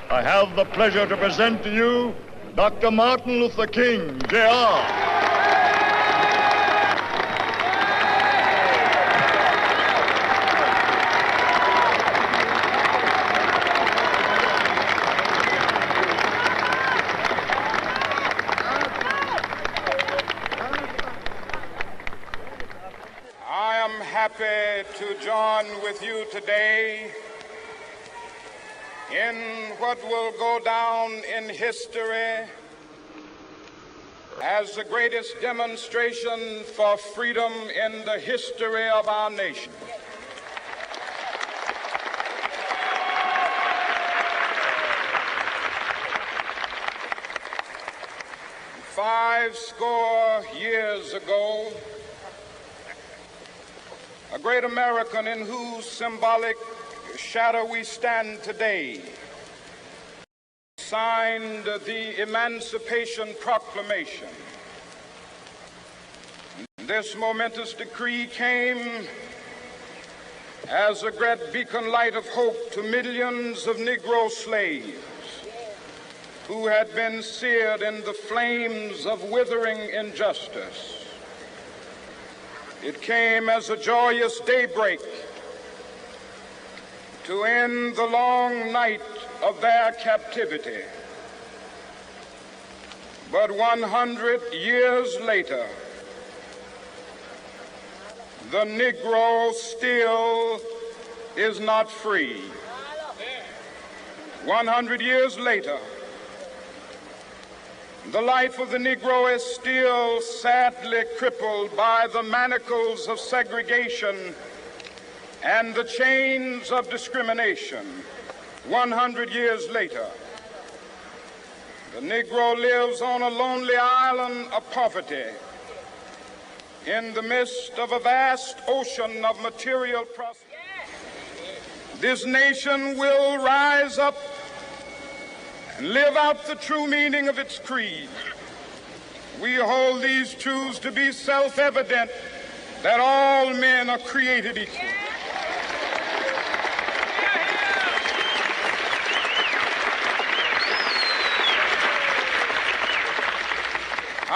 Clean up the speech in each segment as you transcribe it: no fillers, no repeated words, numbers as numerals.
I have the pleasure to present to you Dr. Martin Luther King, Jr. Happy to join with you today in what will go down in history as the greatest demonstration for freedom in the history of our nation. Five score years ago, a great American in whose symbolic shadow we stand today signed the Emancipation Proclamation. This momentous decree came as a great beacon light of hope to millions of Negro slaves who had been seared in the flames of withering injustice. It came as a joyous daybreak to end the long night of their captivity. But 100 years later, the Negro still is not free. 100 years later, the life of the Negro is still sadly crippled by the manacles of segregation and the chains of discrimination. 100 years later, the Negro lives on a lonely island of poverty in the midst of a vast ocean of material prosperity. This nation will rise up and live out the true meaning of its creed. We hold these truths to be self-evident, that all men are created equal.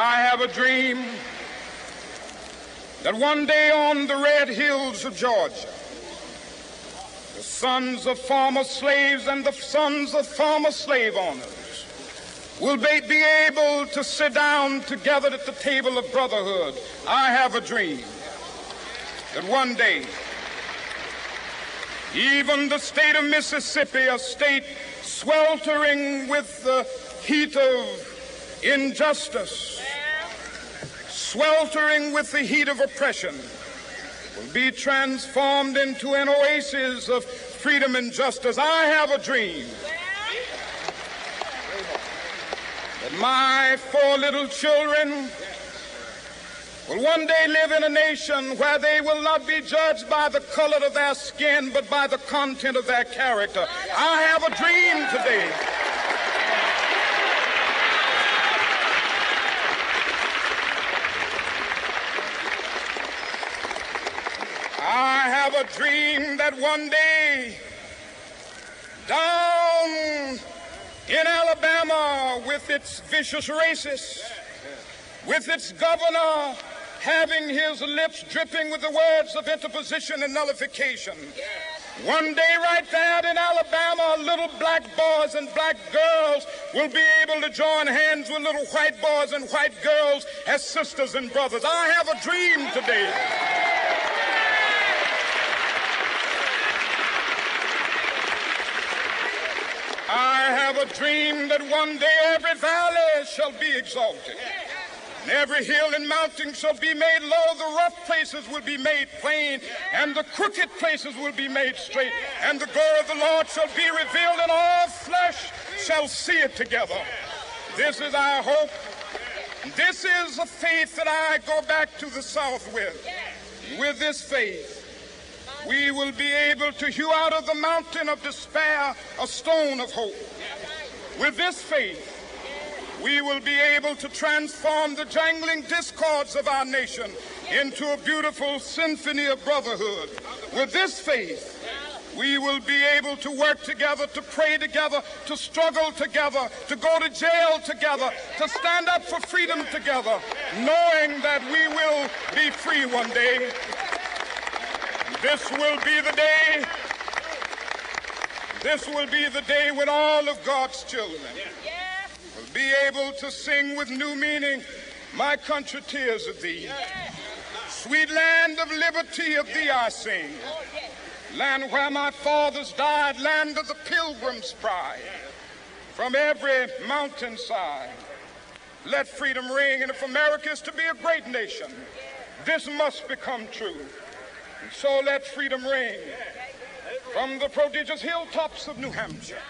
I have a dream that one day on the red hills of Georgia, the sons of former slaves and the sons of former slave owners will be able to sit down together at the table of brotherhood. I have a dream that one day, even the state of Mississippi, a state sweltering with the heat of injustice, sweltering with the heat of oppression, will be transformed into an oasis of freedom and justice. I have a dream that my 4 little children will one day live in a nation where they will not be judged by the color of their skin, but by the content of their character. I have a dream today a dream that one day down in Alabama, with its vicious racists, with its governor having his lips dripping with the words of interposition and nullification, one day right there in Alabama, little black boys and black girls will be able to join hands with little white boys and white girls as sisters and brothers. I have a dream today I have a dream that one day every valley shall be exalted, and every hill and mountain shall be made low. The rough places will be made plain, and the crooked places will be made straight. And the glory of the Lord shall be revealed, and all flesh shall see it together. This is our hope. This is a faith that I go back to the South with. With this faith, we will be able to hew out of the mountain of despair a stone of hope. With this faith, we will be able to transform the jangling discords of our nation into a beautiful symphony of brotherhood. With this faith, We will be able to work together, to pray together, to struggle together, to go to jail together, to stand up for freedom together, knowing that we will be free one day. This will be the day. This will be the day when all of God's children will be able to sing with new meaning, "My country, tears of thee. Sweet land of liberty, of thee I sing. Land where my fathers died, land of the pilgrim's pride. From every mountainside, let freedom ring." And if America is to be a great nation, this must become true. And so let freedom ring from the prodigious hilltops of New Hampshire.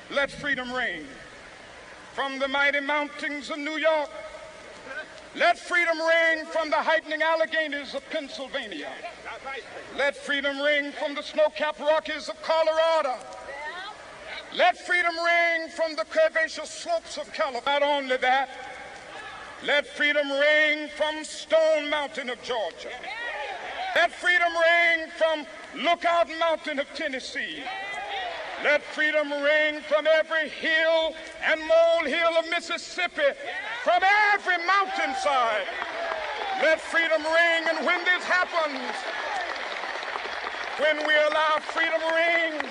Let freedom ring from the mighty mountains of New York. Let freedom ring from the heightening Alleghenies of Pennsylvania. Let freedom ring from the snow-capped Rockies of Colorado. Let freedom ring from the curvaceous slopes of California. Not only that, let freedom ring from Stone Mountain of Georgia. Let freedom ring from Lookout Mountain of Tennessee. Let freedom ring from every hill and molehill of Mississippi, from every mountainside. Let freedom ring, and when this happens, when we allow freedom ring,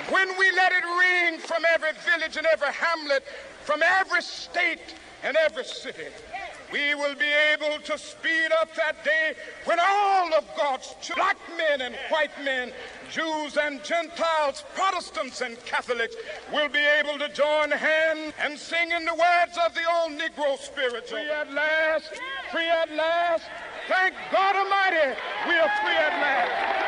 when we let it ring from every village and every hamlet, from every state and every city, we will be able to speed up that day when all of God's children, black men and white men, Jews and Gentiles, Protestants and Catholics, will be able to join hands and sing in the words of the old Negro spiritual. Free at last, free at last. Thank God Almighty, we are free at last.